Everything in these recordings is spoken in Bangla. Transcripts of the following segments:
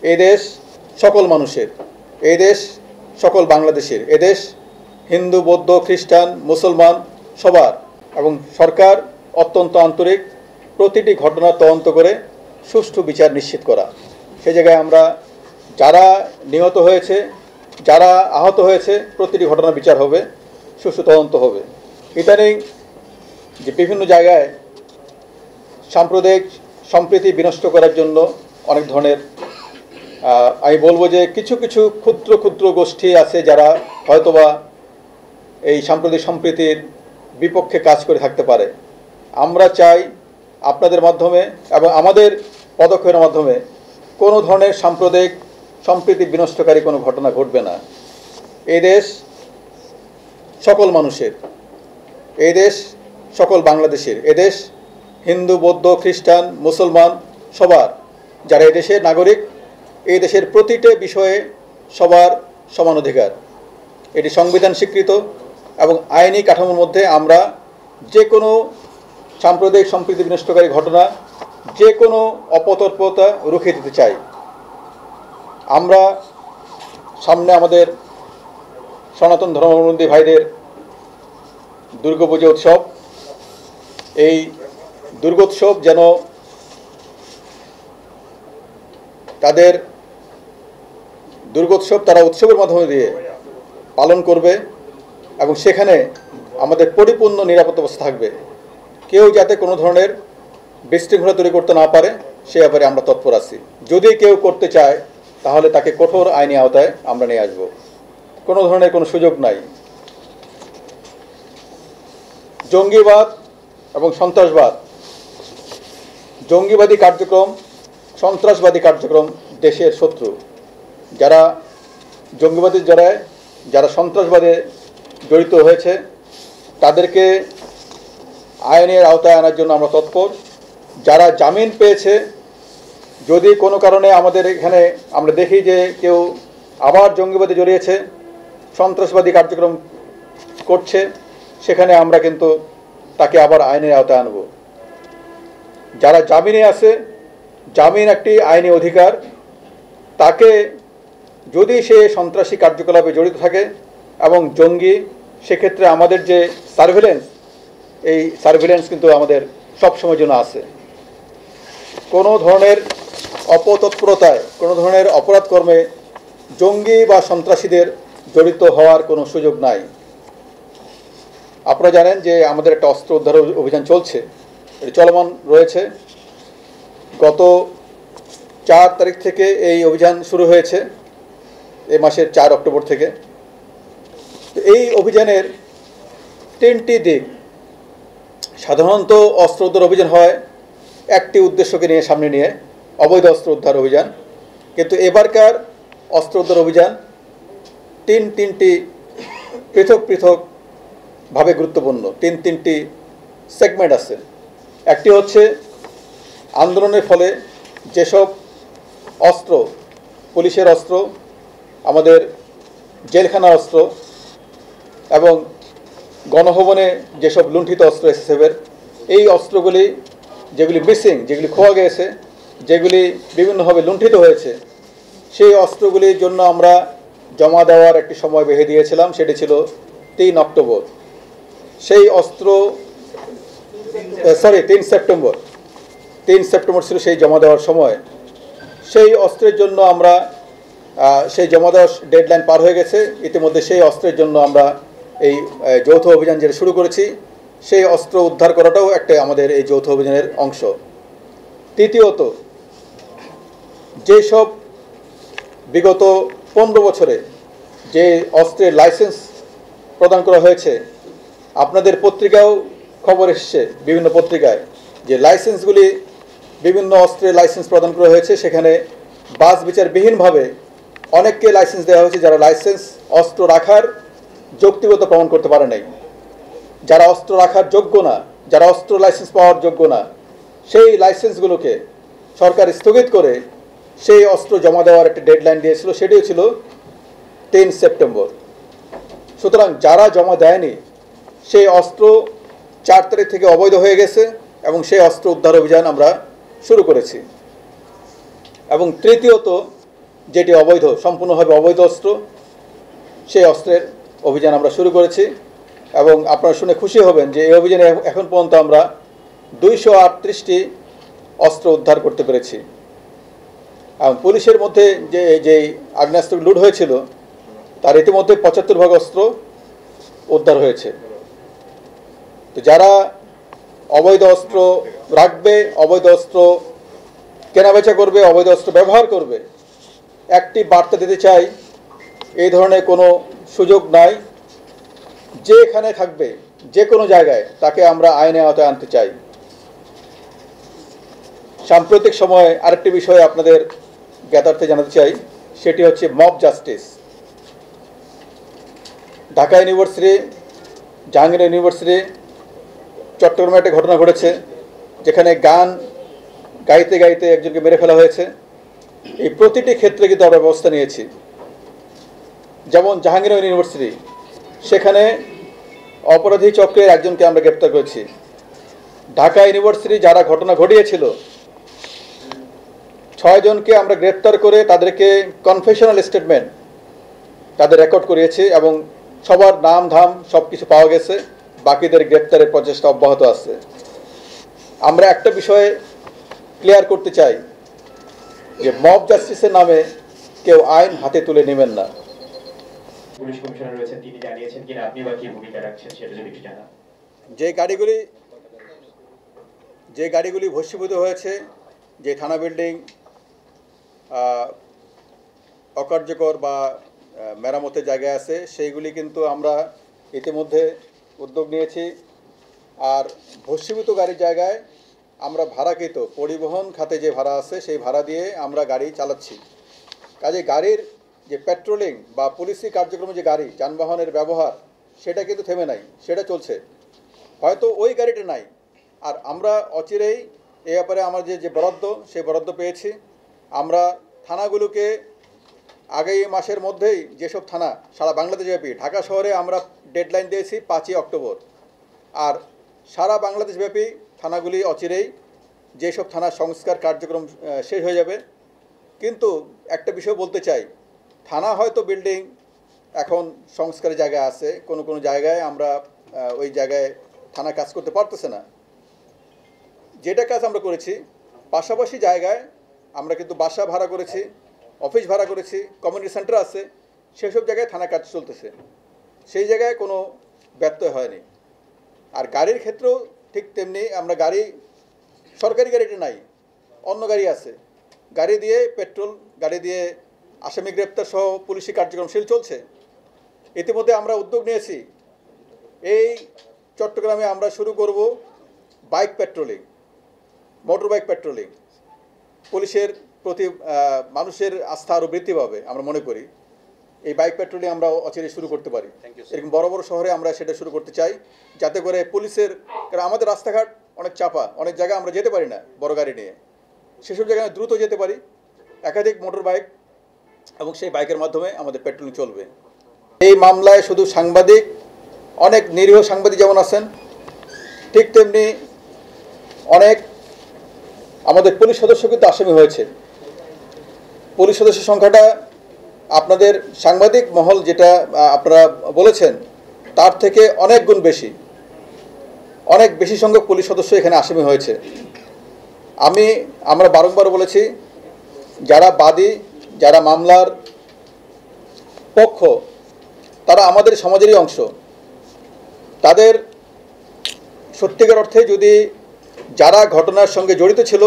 এই দেশ সকল মানুষের, এই দেশ সকল বাংলাদেশের, এ দেশ হিন্দু, বৌদ্ধ, খ্রিস্টান, মুসলমান সবার, এবং সরকার অত্যন্ত আন্তরিক প্রতিটি ঘটনা তদন্ত করে সুষ্ঠু বিচার নিশ্চিত করা। সে জায়গায় আমরা যারা নিহত হয়েছে, যারা আহত হয়েছে, প্রতিটি ঘটনার বিচার হবে, সুষ্ঠু তদন্ত হবে। ইদানিং যে বিভিন্ন জায়গায় সাম্প্রদায়িক সম্প্রীতি বিনষ্ট করার জন্য অনেক ধরনের আমি বলবো যে কিছু কিছু ক্ষুদ্র ক্ষুদ্র গোষ্ঠী আছে যারা হয়তোবা এই সাম্প্রদায়িক সম্প্রীতির বিপক্ষে কাজ করে থাকতে পারে। আমরা চাই আপনাদের মাধ্যমে এবং আমাদের পদক্ষেপের মাধ্যমে কোনো ধরনের সাম্প্রদায়িক সম্প্রীতি বিনষ্টকারী কোনো ঘটনা ঘটবে না। এই দেশ সকল মানুষের, এই দেশ সকল বাংলাদেশের, এ দেশ হিন্দু, বৌদ্ধ, খ্রিস্টান, মুসলমান সবার, যারা এই দেশের নাগরিক, এই দেশের প্রতিটি বিষয়ে সবার সমান অধিকার। এটি সংবিধান স্বীকৃত এবং আইনি কাঠামোর মধ্যে আমরা যে কোনো সাম্প্রদায়িক সম্প্রীতি বিনষ্টকারী ঘটনা, যে কোনো অপতৎপরতা রুখে দিতে চাই। আমরা সামনে আমাদের সনাতন ধর্মাবলম্বী ভাইদের দুর্গাপূজা উৎসব, এই দুর্গোৎসব যেন তাদের দুর্গোৎসব তারা উৎসবের মাধ্যমে দিয়ে পালন করবে এবং সেখানে আমাদের পরিপূর্ণ নিরাপত্তা ব্যবস্থা থাকবে। কেউ যাতে কোনো ধরনের বিশৃঙ্খলা তৈরি করতে না পারে সে ব্যাপারে আমরা তৎপর আছি। যদি কেউ করতে চায় তাহলে তাকে কঠোর আইনি আওতায় আমরা নিয়ে আসব। কোনো ধরনের কোনো সুযোগ নাই। জঙ্গিবাদ এবং সন্ত্রাসবাদ, জঙ্গিবাদী কার্যক্রম, সন্ত্রাসবাদী কার্যক্রম দেশের শত্রু। যারা জঙ্গিবাদী যারা সন্ত্রাসবাদে জড়িত হয়েছে তাদেরকে আইনের আওতায় আনার জন্য আমরা তৎপর। যারা জামিন পেয়েছে, যদি কোনো কারণে আমাদের এখানে আমরা দেখি যে কেউ আবার জঙ্গিবাদে জড়িয়েছে, সন্ত্রাসবাদী কার্যক্রম করছে, সেখানে আমরা কিন্তু তাকে আবার আইনের আওতায় আনব। যারা জামিনে আছে, জামিন একটি আইনি অধিকার, তাকে যদি সে সন্ত্রাসী কার্যকলাপে জড়িত থাকে এবং জঙ্গি, সেক্ষেত্রে আমাদের যে সার্ভেলেন্স, এই সার্ভেলেন্স কিন্তু আমাদের সবসময়ের জন্য আছে। কোনো ধরনের অপতৎপরতায়, কোনো ধরনের অপরাধ কর্মে জঙ্গি বা সন্ত্রাসীদের জড়িত হওয়ার কোনো সুযোগ নাই। আপনারা জানেন যে আমাদের একটা অস্ত্র উদ্ধার অভিযান চলছে, এটি চলমান রয়েছে। গত 4 তারিখ থেকে এই অভিযান শুরু হয়েছে, এই মাসের 4 অক্টোবর থেকে। এই অভিযানের 3টি দিক। সাধারণত অস্ত্র উদ্ধার অভিযান হয় একটি উদ্দেশ্যকে নিয়ে, সামনে নিয়ে, অবৈধ অস্ত্র উদ্ধার অভিযান। কিন্তু এবারকার অস্ত্র উদ্ধার অভিযান তিনটি পৃথক পৃথকভাবে গুরুত্বপূর্ণ। তিনটি সেগমেন্ট আছে। একটি হচ্ছে আন্দোলনের ফলে যেসব অস্ত্র, পুলিশের অস্ত্র, আমাদের জেলখানার অস্ত্র এবং গণভবনে যেসব লুণ্ঠিত অস্ত্র এসএসএফের, এই অস্ত্রগুলি যেগুলি মিসিং, যেগুলি খোয়া গেছে, যেগুলি বিভিন্নভাবে লুণ্ঠিত হয়েছে, সেই অস্ত্রগুলির জন্য আমরা জমা দেওয়ার একটি সময় বেঁধে দিয়েছিলাম, সেটি ছিল 3 অক্টোবর। সেই অস্ত্র 3 সেপ্টেম্বর 3 সেপ্টেম্বর ছিল সেই জমা দেওয়ার সময়। সেই অস্ত্রের জন্য আমরা সেই জমা দেওয়ার ডেডলাইন পার হয়ে গেছে। ইতিমধ্যে সেই অস্ত্রের জন্য আমরা এই যৌথ অভিযান যেটা শুরু করেছি, সেই অস্ত্র উদ্ধার করাটাও একটা আমাদের এই যৌথ অভিযানের অংশ। তৃতীয়ত, যেসব বিগত 15 বছরে যে অস্ত্রের লাইসেন্স প্রদান করা হয়েছে, আপনাদের পত্রিকাও খবর এসছে, বিভিন্ন পত্রিকায়, যে লাইসেন্সগুলি, বিভিন্ন অস্ত্রের লাইসেন্স প্রদান করা হয়েছে, সেখানে বাছ বিচারবিহীনভাবে অনেককে লাইসেন্স দেওয়া হয়েছে যারা লাইসেন্স অস্ত্র রাখার যৌক্তিকতা প্রমাণ করতে পারে নাই। যারা অস্ত্র রাখার যোগ্য না, যারা অস্ত্র লাইসেন্স পাওয়ার যোগ্য না, সেই লাইসেন্সগুলোকে সরকার স্থগিত করে সেই অস্ত্র জমা দেওয়ার একটা ডেডলাইন দিয়েছিল, সেটিও ছিল 3 সেপ্টেম্বর। সুতরাং যারা জমা দেয়নি, সেই অস্ত্র 4 তারিখ থেকে অবৈধ হয়ে গেছে এবং সেই অস্ত্র উদ্ধার অভিযান আমরা শুরু করেছি। এবং তৃতীয়ত, যেটি অবৈধ, সম্পূর্ণভাবে অবৈধ অস্ত্র, সেই অস্ত্রের অভিযান আমরা শুরু করেছি। এবং আপনারা শুনে খুশি হবেন যে এই অভিযানে এখন পর্যন্ত আমরা 238টি অস্ত্র উদ্ধার করতে পেরেছি। এবং পুলিশের মধ্যে যে আগ্নেয়াস্ত্র লুট হয়েছিল তার ইতিমধ্যে 75 ভাগ অস্ত্র উদ্ধার হয়েছে। তো যারা অবৈধ অস্ত্র রাখবে, অবৈধ অস্ত্র কেনাবেচা করবে, অবৈধ অস্ত্র ব্যবহার করবে, একটি বার্তা দিতে চাই, এই ধরনের কোনো সুযোগ নাই। যেখানে থাকবে, যে কোনো জায়গায়, তাকে আমরা আইনের আওতায় আনতে চাই। সাম্প্রতিক সময়ে আরেকটি বিষয়ে আপনাদের জ্ঞাতার্থে জানাতে চাই, সেটি হচ্ছে mob justice. Dhaka university, Jahangir university, চট্টগ্রামে একটা ঘটনা ঘটেছে যেখানে গান গাইতে গাইতে একজনকে মেরে ফেলা হয়েছে। এই প্রতিটি ক্ষেত্রে কিন্তু আমরা ব্যবস্থা নিয়েছি। যেমন জাহাঙ্গীর ইউনিভার্সিটি, সেখানে অপরাধী চক্রের একজনকে আমরা গ্রেপ্তার করেছি। ঢাকা ইউনিভার্সিটি যারা ঘটনা ঘটিয়েছিল 6 জনকে আমরা গ্রেপ্তার করে তাদেরকে কনফেশনাল স্টেটমেন্ট তাদের রেকর্ড করিয়েছি এবং সবার নাম ধাম সব কিছু পাওয়া গেছে। বাকিদের গ্রেপ্তারের প্রচেষ্টা অব্যাহত আছে। আমরা একটা বিষয়ে ক্লিয়ার করতে চাই যে মব জাস্টিসের নামে কেউ আইন হাতে তুলে নেবেন না। পুলিশ কমিশনার রয়েছেন, তিনি জানিয়েছেন কিনা, আপনি বা কি ভূমিকা রাখছেন সেটা যদি একটু জানান। যে গাড়িগুলি ভস্মীভূত হয়েছে, যে থানা বিল্ডিং অকার্যকর বা মেরামতের জায়গায় আছে, সেইগুলি কিন্তু আমরা ইতিমধ্যে উদ্যোগ নিয়েছি। আর ভস্মীভূত গাড়ির জায়গায় আমরা ভাড়াকৃত পরিবহন খাতে যে ভাড়া আছে সেই ভাড়া দিয়ে আমরা গাড়ি চালাচ্ছি। কাজে গাড়ির যে পেট্রোলিং বা পুলিশি কার্যক্রমে যে গাড়ি যানবাহনের ব্যবহার, সেটা কিন্তু থেমে নাই, সেটা চলছে। হয়তো ওই গাড়িটা নাই। আর আমরা অচিরেই এ ব্যাপারে আমার যে বরাদ্দ, সেই বরাদ্দ পেয়েছি। আমরা থানাগুলোকে আগামী মাসের মধ্যেই, যেসব থানা সারা বাংলাদেশব্যাপী, ঢাকা শহরে আমরা ডেডলাইন দিয়েছি 5ই অক্টোবর, আর সারা বাংলাদেশব্যাপী থানাগুলি অচিরেই যেসব থানা সংস্কার কার্যক্রম শেষ হয়ে যাবে। কিন্তু একটা বিষয় বলতে চাই, থানা হয়তো বিল্ডিং এখন সংস্কারের জায়গায় আছে, কোনো কোনো জায়গায় আমরা ওই জায়গায় থানা কাজ করতে পারতেছে না। যেটা কাজ আমরা করেছি, পাশাপাশি জায়গায় আমরা কিন্তু বাসা ভাড়া করেছি, অফিস ভাড়া করেছি, কমিউনিটি সেন্টার আছে, সেসব জায়গায় থানা কাজ চলতেছে। সেই জায়গায় কোনো ব্যত্যয় হয়নি। আর গাড়ির ক্ষেত্রেও ঠিক তেমনি, আমরা গাড়ি, সরকারি গাড়িটা নাই, অন্য গাড়ি আছে, গাড়ি দিয়ে পেট্রোল, গাড়ি দিয়ে আসামি গ্রেপ্তার সহ পুলিশি কার্যক্রম চলছে। ইতিমধ্যে আমরা উদ্যোগ নিয়েছি, এই চট্টগ্রামে আমরা শুরু করব bike patrolling, motor bike patrolling. পুলিশের প্রতি মানুষের আস্থা আরও বৃদ্ধি পাবে আমরা মনে করি। এই বাইক পেট্রোলিং আমরা অচিরে শুরু করতে পারি। এরকম বড় বড় শহরে আমরা সেটা শুরু করতে চাই, যাতে করে পুলিশের, কারণ আমাদের রাস্তাঘাট অনেক চাপা, অনেক জায়গায় আমরা যেতে পারি না বড় গাড়ি নিয়ে, সেসব জায়গায় দ্রুত যেতে পারি একাধিক মোটর বাইক, এবং সেই বাইকের মাধ্যমে আমাদের পেট্রোলিং চলবে। এই মামলায় শুধু সাংবাদিক, অনেক নিরীহ সাংবাদিক যেমন আছেন, ঠিক তেমনি অনেক আমাদের পুলিশ সদস্য কিন্তু আসামি হয়েছে। পুলিশ সদস্যের সংখ্যাটা আপনাদের সাংবাদিক মহল যেটা আপনারা বলেছেন তার থেকে অনেক গুণ বেশি, অনেক বেশি সংখ্যক পুলিশ সদস্য এখানে আসামি হয়েছে। আমরা বারংবার বলেছি, যারা বাদী, যারা মামলার পক্ষ, তারা আমাদের সমাজেরই অংশ। তাদের সত্যিকার অর্থে যদি যারা ঘটনার সঙ্গে জড়িত ছিল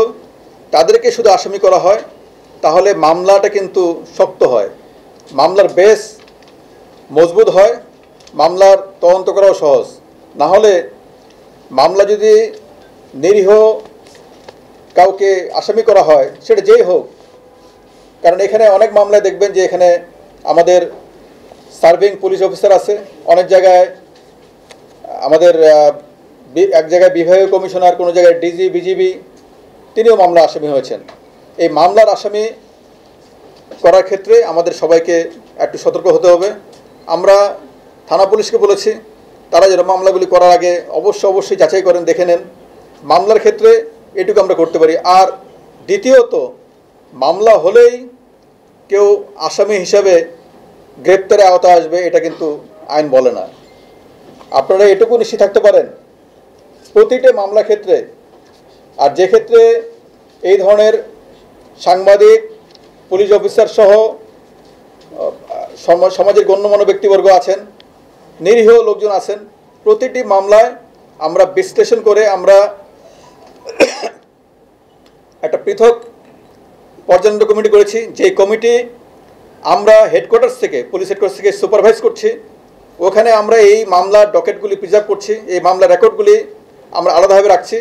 তাদেরকে শুধু আসামি করা হয়, তাহলে মামলাটা কিন্তু শক্ত হয়, মামলার বেস মজবুত হয়, মামলার তদন্ত করাও সহজ। না হলে মামলা যদি নিরীহ কাউকে আসামি করা হয়, সেটা যেই হোক, কারণ এখানে অনেক মামলায় দেখবেন যে এখানে আমাদের সার্ভিং পুলিশ অফিসার আছে, অনেক জায়গায় আমাদের এক জায়গায় বিভাগীয় কমিশনার, কোনো জায়গায় ডিজি, বিজিবি, তিনিও মামলা আসামি হয়েছেন। এই মামলার আসামি করার ক্ষেত্রে আমাদের সবাইকে একটু সতর্ক হতে হবে। আমরা থানা পুলিশকে বলেছি, তারা যেন মামলাগুলি করার আগে অবশ্যই যাচাই করেন, দেখে নেন। মামলার ক্ষেত্রে এটুকু আমরা করতে পারি। আর দ্বিতীয়ত, মামলা হলেই কেউ আসামি হিসাবে গ্রেপ্তারে আওতায় আসবে এটা কিন্তু আইন বলে না। আপনারা এটুকু নিশ্চিত থাকতে পারেন, প্রতিটি মামলা ক্ষেত্রে আর যে ক্ষেত্রে এই ধরনের সাংবাদিক, পুলিশ অফিসার সহ সমাজের গণ্যমান্য ব্যক্তিবর্গ আছেন, নিরীহ লোকজন আছেন, প্রতিটি মামলায় আমরা বিশ্লেষণ করে আমরা একটা পৃথক পর্যবেক্ষণ কমিটি করেছি। যে কমিটি আমরা হেডকোয়ার্টার্স থেকে, পুলিশ হেডকোয়ার্টার্স থেকে সুপারভাইজ করছি। ওখানে আমরা এই মামলার ডকেটগুলি প্রিজার্ভ করছি, এই মামলার রেকর্ডগুলি আমরা আলাদাভাবে রাখছি।